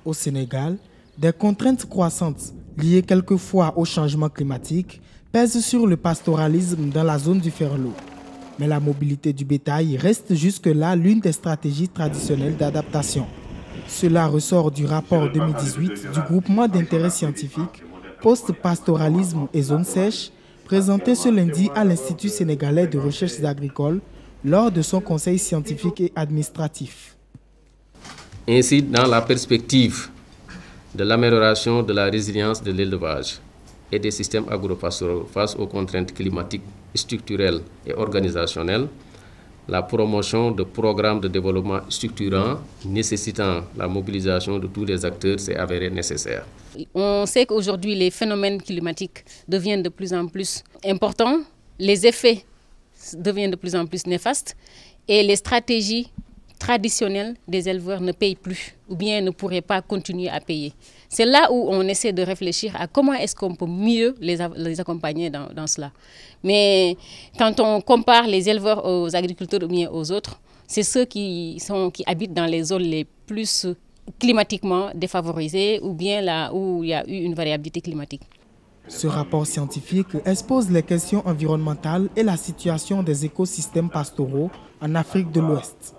Au Sénégal, des contraintes croissantes liées quelquefois au changement climatique pèsent sur le pastoralisme dans la zone du Ferlo. Mais la mobilité du bétail reste jusque-là l'une des stratégies traditionnelles d'adaptation. Cela ressort du rapport 2018 du groupement d'intérêt scientifique Post-pastoralisme et zones sèches, présenté ce lundi à l'Institut sénégalais de recherches agricoles lors de son conseil scientifique et administratif. Ainsi, dans la perspective de l'amélioration de la résilience de l'élevage et des systèmes agropastoraux face aux contraintes climatiques, structurelles et organisationnelles, la promotion de programmes de développement structurants nécessitant la mobilisation de tous les acteurs s'est avérée nécessaire. On sait qu'aujourd'hui, les phénomènes climatiques deviennent de plus en plus importants, les effets deviennent de plus en plus néfastes et les stratégies traditionnelles des éleveurs ne payent plus ou bien ne pourraient pas continuer à payer. C'est là où on essaie de réfléchir à comment est-ce qu'on peut mieux les accompagner dans cela. Mais quand on compare les éleveurs aux agriculteurs ou bien aux autres, c'est ceux qui habitent dans les zones les plus climatiquement défavorisées ou bien là où il y a eu une variabilité climatique. Ce rapport scientifique expose les questions environnementales et la situation des écosystèmes pastoraux en Afrique de l'Ouest.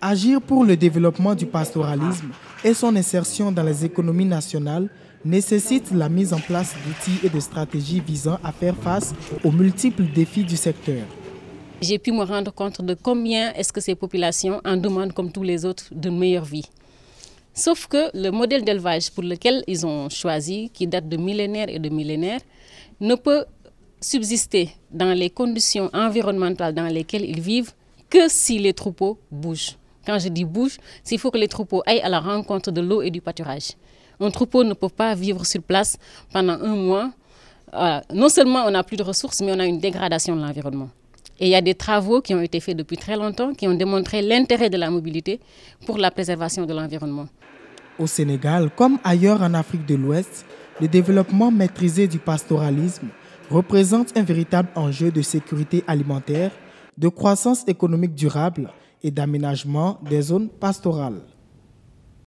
Agir pour le développement du pastoralisme et son insertion dans les économies nationales nécessite la mise en place d'outils et de stratégies visant à faire face aux multiples défis du secteur. J'ai pu me rendre compte de combien est-ce que ces populations en demandent comme tous les autres d'une meilleure vie. Sauf que le modèle d'élevage pour lequel ils ont choisi, qui date de millénaires et de millénaires, ne peut subsister dans les conditions environnementales dans lesquelles ils vivent que si les troupeaux bougent. Quand je dis bouge, c'est qu'il faut que les troupeaux aillent à la rencontre de l'eau et du pâturage. Un troupeau ne peut pas vivre sur place pendant un mois. Non seulement on n'a plus de ressources, mais on a une dégradation de l'environnement. Et il y a des travaux qui ont été faits depuis très longtemps qui ont démontré l'intérêt de la mobilité pour la préservation de l'environnement. Au Sénégal, comme ailleurs en Afrique de l'Ouest, le développement maîtrisé du pastoralisme représente un véritable enjeu de sécurité alimentaire, de croissance économique durable et d'aménagement des zones pastorales.